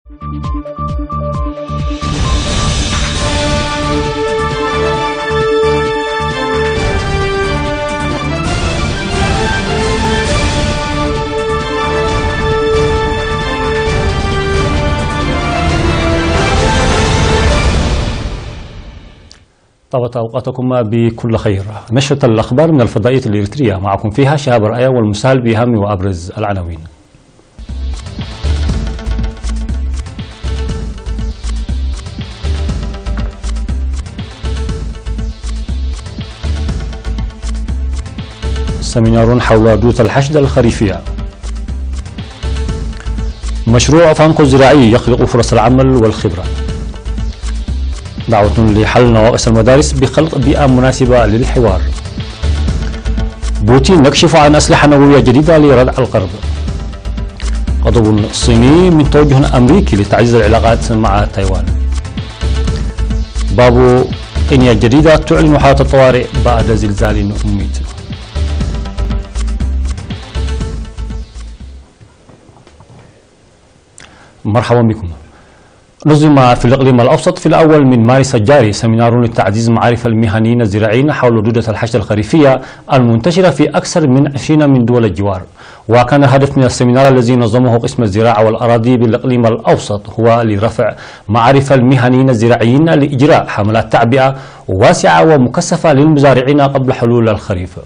طابت أوقاتكم بكل خير. نشرة الأخبار من الفضائية الإريترية، معكم فيها شهاب رأيه والمسهل بأهم وأبرز العناوين. سمينار حول دودة الحشد الخريفية. مشروع فانكو الزراعي يخلق فرص العمل والخبرة. دعوة لحل نواقص المدارس بخلق بيئة مناسبة للحوار. بوتين يكشف عن أسلحة نووية جديدة لردع الغرب. غضب صيني من توجه أمريكي لتعزيز العلاقات مع تايوان. بابو غينيا الجديدة تعلن حالة الطوارئ بعد زلزال مميت. مرحبا بكم. نظم في الإقليم الأوسط في الأول من مارس الجاري سمينار لتعزيز معارف المهنيين الزراعيين حول دودة الحشد الخريفية المنتشرة في أكثر من 20 من دول الجوار. وكان الهدف من السمينار الذي نظمه قسم الزراعة والأراضي بالإقليم الأوسط هو لرفع معارف المهنيين الزراعيين لإجراء حملات تعبئة واسعة ومكثفة للمزارعين قبل حلول الخريف.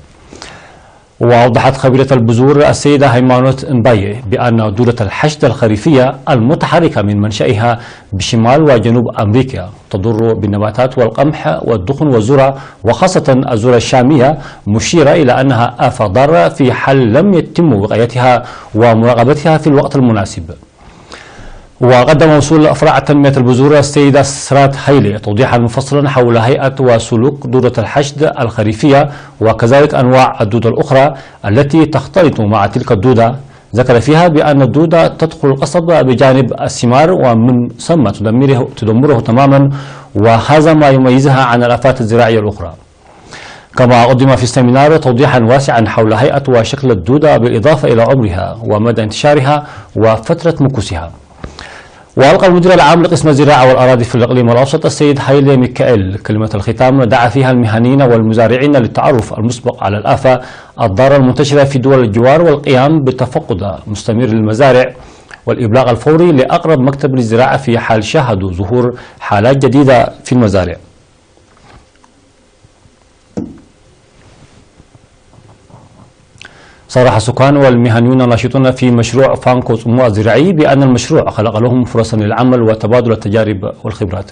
وأوضحت خبيرة البذور السيدة هيمانوت مباية بأن دودة الحشد الخريفية المتحركة من منشأها بشمال وجنوب أمريكا تضر بالنباتات والقمح والدخن والذرة وخاصة الذرة الشامية، مشيرة إلى أنها آفة ضارة في حال لم يتم وقايتها ومراقبتها في الوقت المناسب. وقدم مسؤول أفرع تنمية البذور السيدة سرات هيلي توضيحا مفصلا حول هيئة وسلوك دودة الحشد الخريفية وكذلك أنواع الدودة الأخرى التي تختلط مع تلك الدودة. ذكر فيها بأن الدودة تدخل القصب بجانب الثمار ومن ثم تدمره تماما، وهذا ما يميزها عن الآفات الزراعية الأخرى. كما قدم في السمينار توضيحا واسعا حول هيئة وشكل الدودة بالإضافة إلى عمرها ومدى انتشارها وفترة مكوسها. وألقى المدير العام لقسم الزراعة والأراضي في الإقليم الأوسط السيد هايلي ميكائيل كلمة الختام دعا فيها المهنيين والمزارعين للتعرف المسبق على الآفة الضارة المنتشرة في دول الجوار والقيام بالتفقد مستمر للمزارع والإبلاغ الفوري لأقرب مكتب للزراعة في حال شاهدوا ظهور حالات جديدة في المزارع. صرح السكان والمهنيون الناشطون في مشروع فانكو الزراعي بأن المشروع خلق لهم فرصا للعمل وتبادل التجارب والخبرات.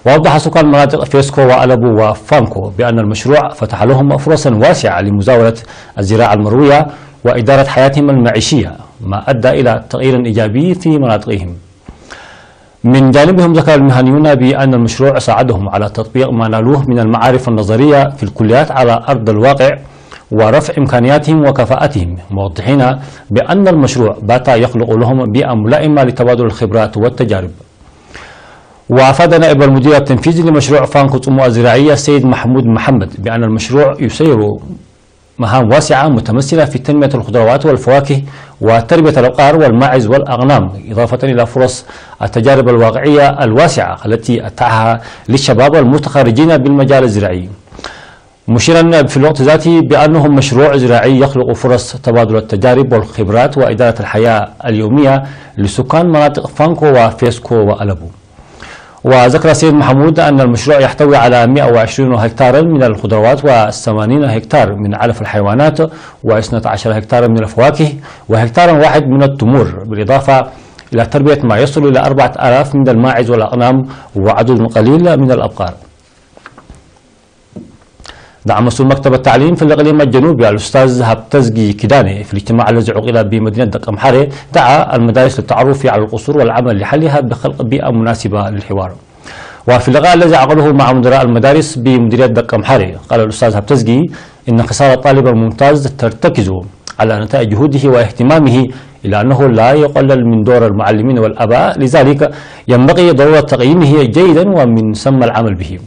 وأوضح سكان مناطق فيسكو وألبو وفانكو بأن المشروع فتح لهم فرصا واسعة لمزاولة الزراعة المروية وإدارة حياتهم المعيشية، ما أدى إلى تغيير إيجابي في مناطقهم. من جانبهم ذكر المهنيون بأن المشروع ساعدهم على تطبيق ما نالوه من المعارف النظرية في الكليات على أرض الواقع ورفع إمكانياتهم وكفاءتهم، موضحين بأن المشروع بات يخلق لهم بيئة ملائمة لتبادل الخبرات والتجارب. وأفاد نائب المدير التنفيذي لمشروع فانكو الزراعية السيد محمود محمد بأن المشروع يسير مهام واسعة متمثلة في تنمية الخضروات والفواكه وتربية الأبقار والماعز والأغنام، إضافة إلى فرص التجارب الواقعية الواسعة التي أتاحها للشباب المتخرجين بالمجال الزراعي، مشيرا في الوقت ذاته بأنه مشروع زراعي يخلق فرص تبادل التجارب والخبرات وإدارة الحياة اليومية لسكان مناطق فانكو وفيسكو وألبو. وذكر السيد محمود أن المشروع يحتوي على 120 هكتارا من الخضروات و80 هكتار من علف الحيوانات و12 هكتارا من الفواكه وهكتارا واحد من التمور، بالإضافة إلى تربية ما يصل إلى 4000 من الماعز والأغنام وعدد قليل من الأبقار. دعم مسؤول مكتب التعليم في الإقليم الجنوبي الأستاذ هبتزجي كيداني في الاجتماع الذي عقد بمدينة دق محارة دعا المدارس للتعرف على القصور والعمل لحلها بخلق بيئة مناسبة للحوار. وفي اللقاء الذي عقده مع مدراء المدارس بمديرية دق محارة قال الأستاذ هبتزجي إن خسارة الطالب الممتاز ترتكز على نتائج جهوده واهتمامه، إلى أنه لا يقلل من دور المعلمين والآباء، لذلك ينبغي ضرورة تقييمه جيدا ومن ثم العمل به.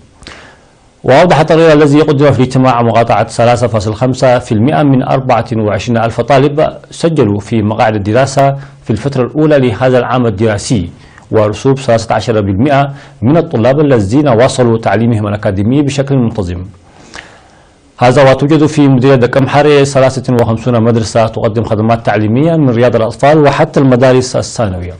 وأوضح التقرير الذي قدم في الاجتماع مقاطعة 3.5% من 24,000 طالب سجلوا في مقاعد الدراسة في الفترة الأولى لهذا العام الدراسي، ورسوب 13% من الطلاب الذين واصلوا تعليمهم الأكاديمي بشكل منتظم. هذا وتوجد في مديرية دكم حري 53 مدرسة تقدم خدمات تعليمية من رياض الأطفال وحتى المدارس الثانوية.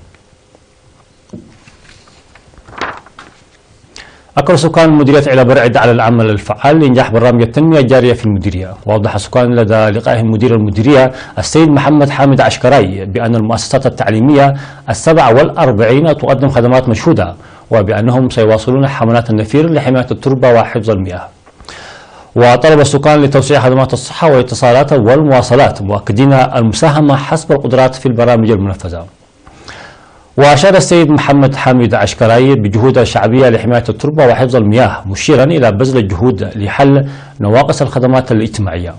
أكبر سكان مديرية علا برعد على العمل الفعال لإنجاح برامج التنمية الجارية في المديرية. وأوضح السكان لدى لقائهم مدير المديرية السيد محمد حامد عشكراي بأن المؤسسات التعليمية 47 تقدم خدمات مشهودة، وبأنهم سيواصلون حملات النفير لحماية التربة وحفظ المياه. وطلب السكان لتوسيع خدمات الصحة والاتصالات والمواصلات، مؤكدين المساهمة حسب القدرات في البرامج المنفذة. وأشار السيد محمد حامد عشكراي بجهود الشعبية لحماية التربة وحفظ المياه، مشيرا إلى بذل الجهود لحل نواقص الخدمات الاجتماعية.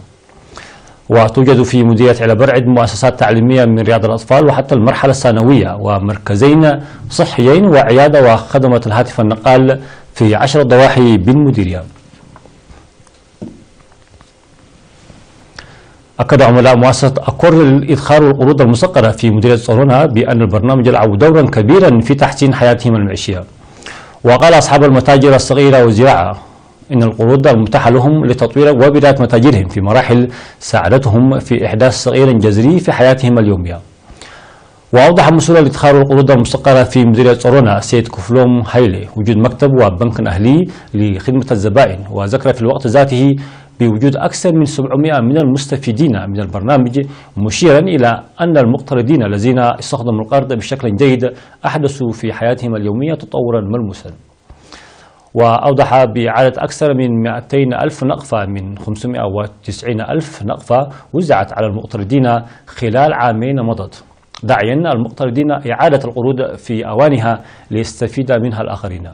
وتوجد في مديرية علا برعد مؤسسات تعليمية من رياض الأطفال وحتى المرحلة الثانوية، ومركزين صحيين وعيادة وخدمة الهاتف النقال في 10 ضواحي بالمديرية. أكد عملاء مؤسسة أكور للإدخار والقروض المسقرة في مديرية صالونة بأن البرنامج يلعب دورا كبيرا في تحسين حياتهم المعيشية. وقال أصحاب المتاجر الصغيرة والزراعة إن القروض المتاحة لهم لتطوير وبداية متاجرهم في مراحل ساعدتهم في إحداث تغيير جذري في حياتهم اليومية. وأوضح مسؤول الإدخار والقروض المسقرة في مديرية صالونة السيد كفلوم هايلي وجود مكتب وبنك أهلي لخدمة الزبائن، وذكر في الوقت ذاته بوجود أكثر من 700 من المستفيدين من البرنامج، مشيرا إلى أن المقترضين الذين استخدموا القرض بشكل جيد أحدثوا في حياتهم اليومية تطورا ملموسا. وأوضح بإعادة أكثر من 200 ألف نقفة من 590 ألف نقفة وزعت على المقترضين خلال عامين مضت، داعيا المقترضين إعادة القروض في أوانها ليستفيد منها الآخرين.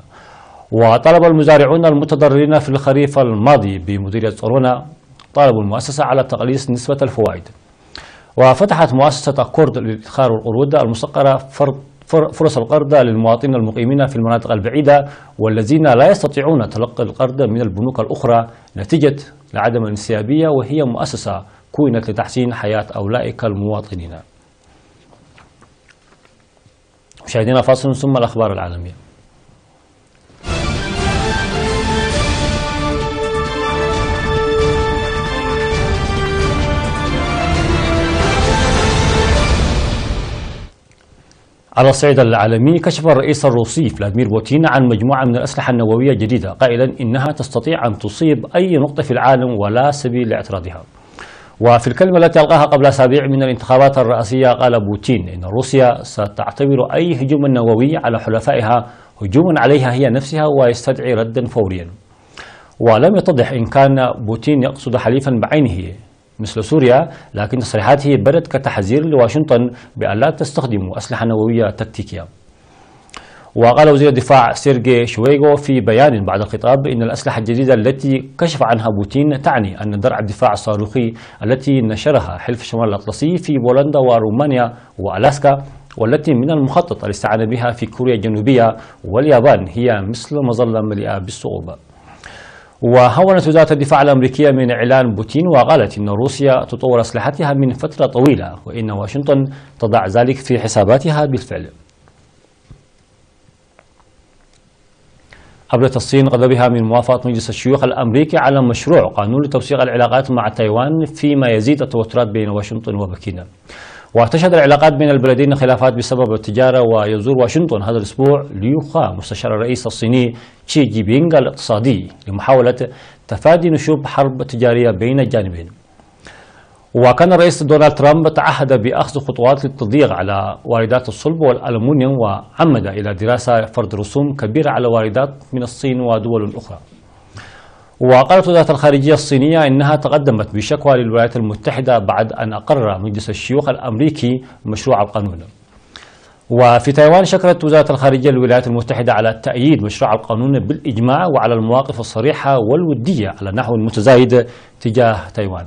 وطلب المزارعون المتضررين في الخريف الماضي بمديرية صالونة طالبوا المؤسسة على تقليص نسبة الفوائد. وفتحت مؤسسة أكورد للإدخار والقروض المسقرة فرص القرض للمواطنين المقيمين في المناطق البعيدة والذين لا يستطيعون تلقي القرض من البنوك الأخرى نتيجة لعدم الانسيابية، وهي مؤسسة كونت لتحسين حياة أولئك المواطنين. مشاهدينا فاصل ثم الأخبار العالمية. على الصعيد العالمي، كشف الرئيس الروسي فلاديمير بوتين عن مجموعة من الأسلحة النووية الجديدة، قائلا إنها تستطيع أن تصيب أي نقطة في العالم ولا سبيل لاعتراضها. وفي الكلمة التي ألقاها قبل أسابيع من الانتخابات الرئاسية قال بوتين إن روسيا ستعتبر أي هجوم نووي على حلفائها هجوما عليها هي نفسها ويستدعي ردا فوريا. ولم يتضح إن كان بوتين يقصد حليفا بعينه مثل سوريا، لكن تصريحاته بدت كتحذير لواشنطن بأن لا تستخدم أسلحة نووية تكتيكية. وقال وزير الدفاع سيرجي شويغو في بيان بعد الخطاب إن الأسلحة الجديدة التي كشف عنها بوتين تعني أن درع الدفاع الصاروخي التي نشرها حلف شمال الأطلسي في بولندا ورومانيا وألاسكا، والتي من المخطط الاستعانة بها في كوريا الجنوبية واليابان، هي مثل مظلة مليئة بالصعوبة. وهونت وزارة الدفاع الأمريكية من إعلان بوتين وقالت إن روسيا تطور أسلحتها من فترة طويلة، وإن واشنطن تضع ذلك في حساباتها بالفعل. أبلت الصين غضبها من موافقة مجلس الشيوخ الأمريكي على مشروع قانون لتوثيق العلاقات مع تايوان، فيما يزيد التوترات بين واشنطن وبكين. وتشهد العلاقات بين البلدين خلافات بسبب التجارة، ويزور واشنطن هذا الأسبوع ليو خا مستشار الرئيس الصيني شي جي بينغ الاقتصادي لمحاولة تفادي نشوب حرب تجارية بين الجانبين. وكان الرئيس دونالد ترامب تعهد بأخذ خطوات للتضييق على واردات الصلب والألمنيوم، وعمد إلى دراسة فرض رسوم كبيرة على واردات من الصين ودول أخرى. وقالت وزارة الخارجية الصينية إنها تقدمت بشكوى للولايات المتحدة بعد أن أقر مجلس الشيوخ الأمريكي مشروع القانون. وفي تايوان شكرت وزارة الخارجية للولايات المتحدة على تأييد مشروع القانون بالإجماع وعلى المواقف الصريحة والودية على النحو المتزايد تجاه تايوان.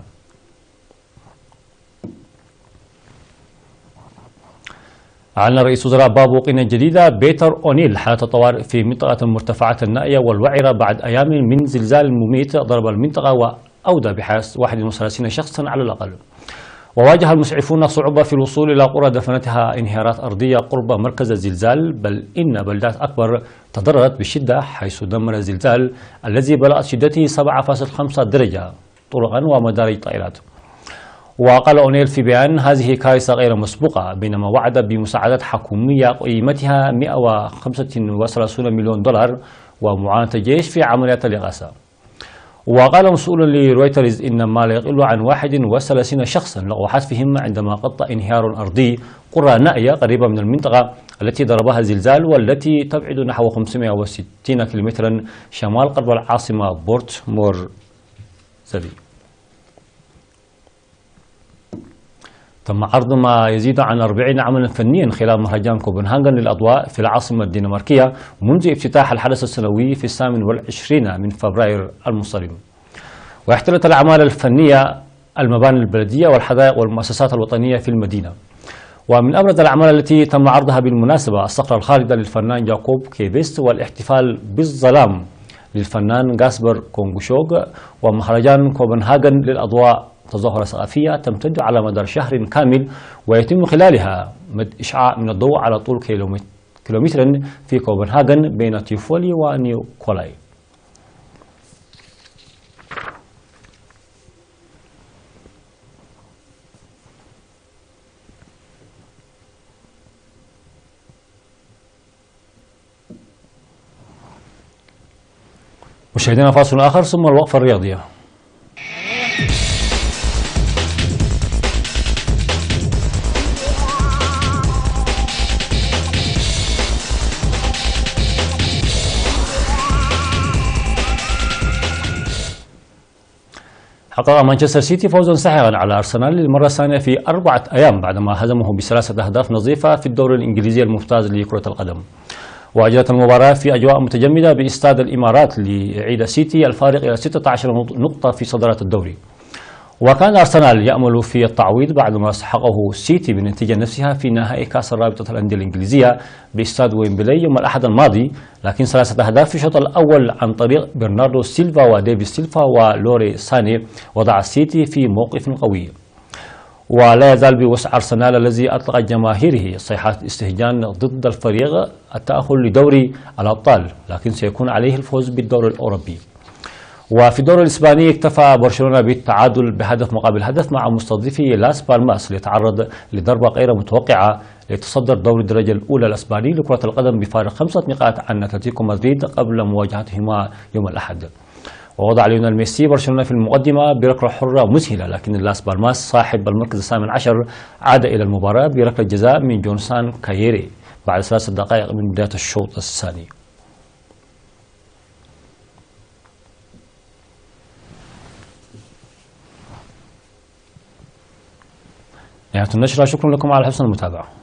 أعلن رئيس وزراء بابوا غيني الجديدة بيتر أونيل حالة طوارئ في منطقة المرتفعات النائية والوعرة بعد أيام من زلزال مميت ضرب المنطقة وأودى بحياة 31 شخصا على الأقل. وواجه المسعفون صعوبة في الوصول إلى قرى دفنتها انهيارات أرضية قرب مركز الزلزال، بل إن بلدات أكبر تضررت بشدة، حيث دمر الزلزال الذي بلغت شدته 7.5 درجة طرقا ومدارج طائرات. وقال أونيل في بيان: هذه كارثة غير مسبوقة، بينما وعد بمساعدات حكومية قيمتها 135 مليون دولار ومعاونة الجيش في عمليات الإغاثة. وقال مسؤول لرويترز إن ما لا يقل عن 31 شخصا لقوا حتفهم عندما غطى انهيار أرضي قرى نائية قريبة من المنطقة التي ضربها الزلزال، والتي تبعد نحو 560 كيلومترا شمال غرب العاصمة بورت مورزبي. تم عرض ما يزيد عن 40 عملا فنيا خلال مهرجان كوبنهاغن للأضواء في العاصمة الدنماركية منذ افتتاح الحدث السنوي في 28 من فبراير المنصرم. واحتلت الأعمال الفنية المباني البلدية والحدائق والمؤسسات الوطنية في المدينة. ومن أبرز الأعمال التي تم عرضها بالمناسبة الصخرة الخالدة للفنان جاكوب كيفيست، والاحتفال بالظلام للفنان غاسبر كونغشوغ، ومهرجان كوبنهاغن للأضواء تظاهرة ثقافية تمتد على مدار شهر كامل، ويتم خلالها مد إشعاع من الضوء على طول كيلومتر في كوبنهاغن بين تيفولي ونيوكولاي. مشاهدينا، فاصل آخر ثم الوقفة الرياضية. حقق مانشستر سيتي فوزا ساحقا على أرسنال للمرة الثانية في 4 أيام بعدما هزمه ب3 أهداف نظيفة في الدوري الإنجليزي الممتاز لكرة القدم. وأجرت المباراة في أجواء متجمدة باستاد الإمارات ليعيد سيتي الفارق إلى 16 نقطة في صدارة الدوري. وكان أرسنال يأمل في التعويض بعدما سحقه سيتي بالنتيجة نفسها في نهائي كأس رابطة الأندية الإنجليزية باستاد ويمبلي يوم الأحد الماضي، لكن 3 أهداف في الشوط الأول عن طريق برناردو سيلفا وديفيد سيلفا ولوري ساني وضع السيتي في موقف قوي. ولا يزال بوسع أرسنال الذي أطلق جماهيره صيحات استهجان ضد الفريق التأهل لدوري الأبطال، لكن سيكون عليه الفوز بالدوري الأوروبي. وفي الدوري الإسباني اكتفى برشلونة بالتعادل بهدف مقابل هدف مع مستضيفي لاس بالماس ليتعرض لضربة غير متوقعة ليتصدر دوري الدرجة الأولى الإسباني لكرة القدم بفارق 5 نقاط عن أتلتيكو مدريد قبل مواجهتهما يوم الأحد. ووضع ليونيل ميسي برشلونة في المقدمة بركلة حرة مسهلة، لكن لاس بالماس صاحب المركز الثامن عشر عاد إلى المباراة بركلة جزاء من جونسان كاييري بعد 3 دقائق من بداية الشوط الثاني. نهاية النشرة، شكرا لكم على حسن المتابعة.